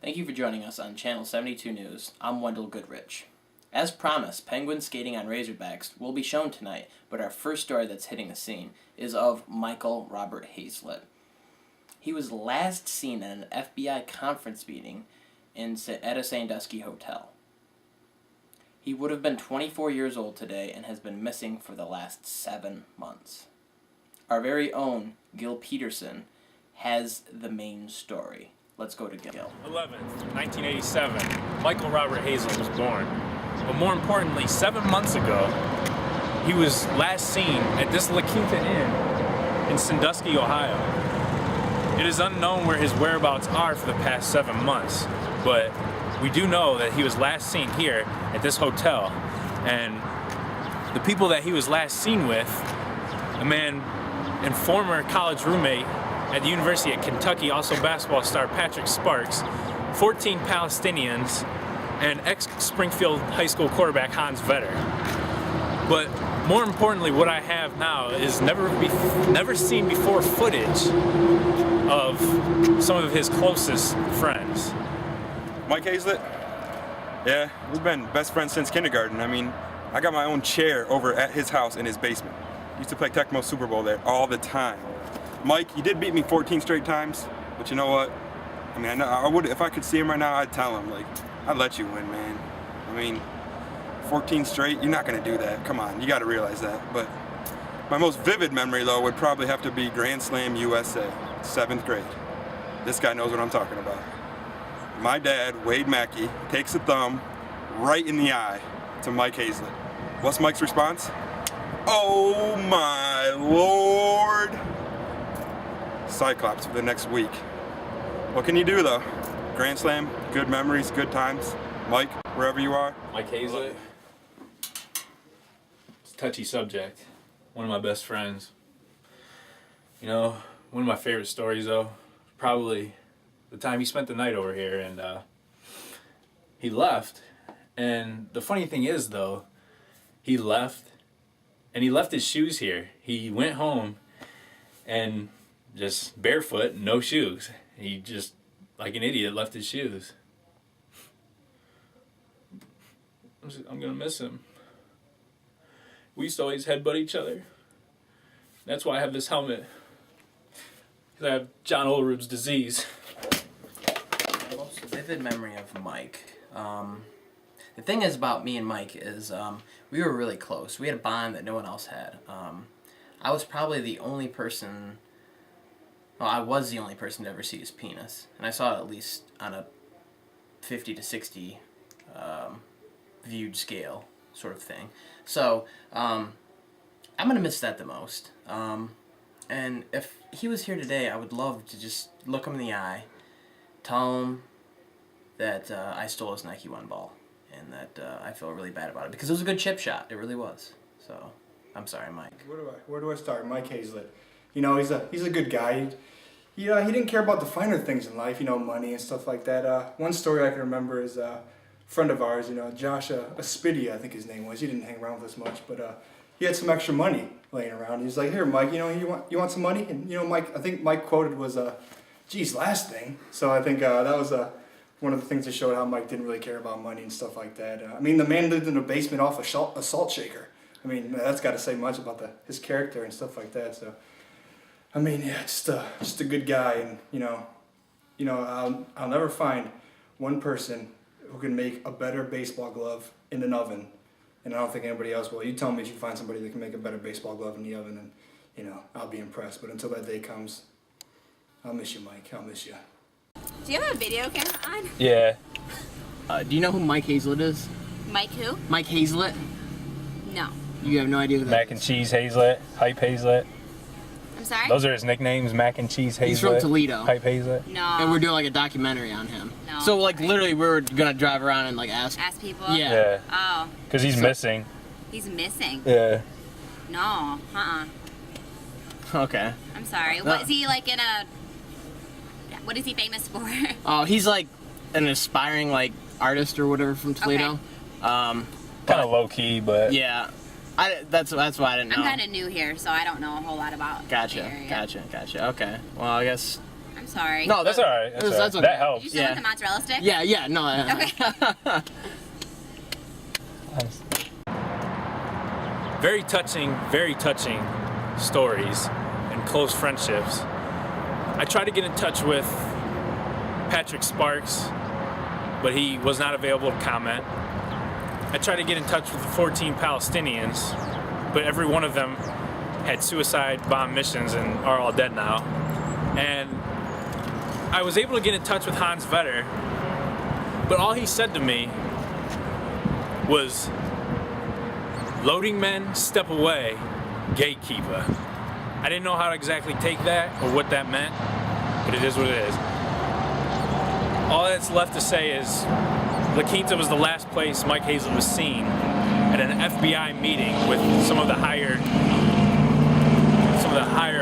Thank you for joining us on Channel 72 News. I'm Wendell Goodrich. As promised, penguins skating on Razorbacks will be shown tonight, but our first story that's hitting the scene is of Michael Robert Haslett. He was last seen at an FBI conference meeting at a Sandusky hotel. He would have been 24 years old today and has been missing for the last 7 months. Our very own Gil Peterson has the main story. Let's go to Gil. 11th, 1987, Michael Robert Haslett was born. But more importantly, 7 months ago, he was last seen at this La Quinta Inn in Sandusky, Ohio. It is unknown where his whereabouts are for the past 7 months, but we do know that he was last seen here at this hotel. And the people that he was last seen with, a man and former college roommate at the University of Kentucky, also basketball star Patrick Sparks, 14 Palestinians, and ex-Springfield High School quarterback Hans Vetter. But more importantly, what I have now is never seen before footage of some of his closest friends. Mike Hasletts? Yeah, we've been best friends since kindergarten. I mean, I got my own chair over at his house in his basement. Used to play Tecmo Super Bowl there all the time. Mike, you did beat me 14 straight times, but you know what? I mean, I would, if I could see him right now, I'd tell him, like, I'd let you win, man. I mean, 14 straight, you're not gonna do that. Come on, you gotta realize that. But my most vivid memory, though, would probably have to be Grand Slam USA, 7th grade. This guy knows what I'm talking about. My dad, Wade Mackey, takes a thumb right in the eye to Mike Hasletts. What's Mike's response? Oh my Lord! Cyclops for the next week. What can you do though? Grand Slam, good memories, good times. Mike, wherever you are. Mike Hasletts. It's a touchy subject. One of my best friends. You know, one of my favorite stories though, probably the time he spent the night over here, and he left. And the funny thing is though, he left and he left his shoes here. He went home and just barefoot, no shoes. He just, like an idiot, left his shoes. I'm gonna miss him. We used to always headbutt each other. That's why I have this helmet. Because I have John Ulrib's disease. The most vivid memory of Mike. The thing is about me and Mike is we were really close. We had a bond that no one else had. I was probably the only person... Well, I was the only person to ever see his penis, and I saw it at least on a 50 to 60 viewed scale sort of thing. So, I'm going to miss that the most. And if he was here today, I would love to just look him in the eye, tell him that I stole his Nike One ball, and that I feel really bad about it, because it was a good chip shot. It really was. So, I'm sorry, Mike. Where do I start? Mike Hasletts. You know, he's a good guy. He didn't care about the finer things in life, you know, money and stuff like that. One story I can remember is a friend of ours, you know, Josh Aspidia, I think his name was. He didn't hang around with us much, but he had some extra money laying around. He was like, "Here, Mike, you know, you want some money?" And you know, Mike, I think Mike quoted was, "Geez, last thing." So I think that was one of the things that showed how Mike didn't really care about money and stuff like that. I mean, the man lived in a basement off a salt shaker. I mean, that's got to say much about his character and stuff like that. So. I mean, yeah, just a good guy, and you know, I'll never find one person who can make a better baseball glove in an oven, and I don't think anybody else will. You tell me if you find somebody that can make a better baseball glove in the oven, and you know, I'll be impressed. But until that day comes, I'll miss you, Mike. I'll miss you. Do you have a video camera on? Yeah. Do you know who Mike Hasletts is? Mike who? Mike Hasletts? No. You have no idea who that Mac and Cheese Hasletts, Hype Hasletts. I'm sorry? Those are his nicknames, Mac and Cheese Hasletts. He's from Toledo. Hype Hasletts. No. And we're doing like a documentary on him. No. So like literally we were gonna drive around and like ask people? Yeah. Yeah. Oh. Because he's missing. He's missing? Yeah. No. Okay. I'm sorry. What is he like in a... What is he famous for? Oh, he's like an aspiring like artist or whatever from Toledo. Okay. Kind of low key, but... Yeah. That's why I didn't know. I'm kind of new here, so I don't know a whole lot about the area. Gotcha. Okay. Well, I guess... I'm Sorry. No, that's all right. That's okay. That helps. Did you still want the mozzarella stick? Yeah, no. Okay. Very touching stories and close friendships. I tried to get in touch with Patrick Sparks, but he was not available to comment. I tried to get in touch with the 14 Palestinians, but every one of them had suicide bomb missions and are all dead now. And I was able to get in touch with Hans Vetter, but all he said to me was, "Loading men, step away, gatekeeper." I didn't know how to exactly take that or what that meant, but it is what it is. All that's left to say is La Quinta was the last place Mike Hasletts was seen at an FBI meeting with some of the higher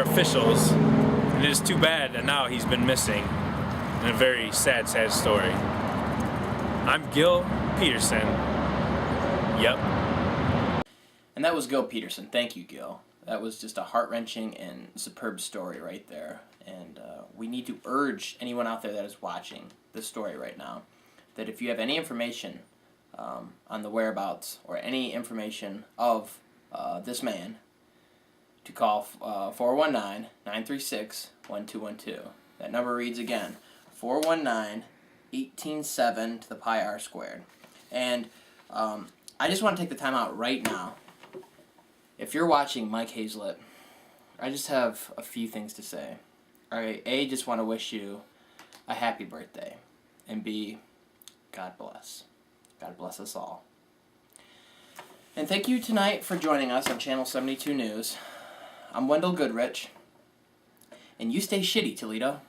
officials, and it is too bad that now he's been missing in a very sad story. I'm Gil Peterson. Yep. And that was Gil Peterson. Thank you, Gil. That was just a heart-wrenching and superb story right there. And we need to urge anyone out there that is watching this story right now that if you have any information on the whereabouts or any information of this man, to call 419-936-1212. That number reads again, 419-187 to the pi r squared. And I just want to take the time out right now. If you're watching Mike Hasletts, I just have a few things to say. I just want to wish you a happy birthday, and B, God bless. God bless us all. And thank you tonight for joining us on Channel 72 News. I'm Wendell Goodrich, and you stay shitty, Toledo.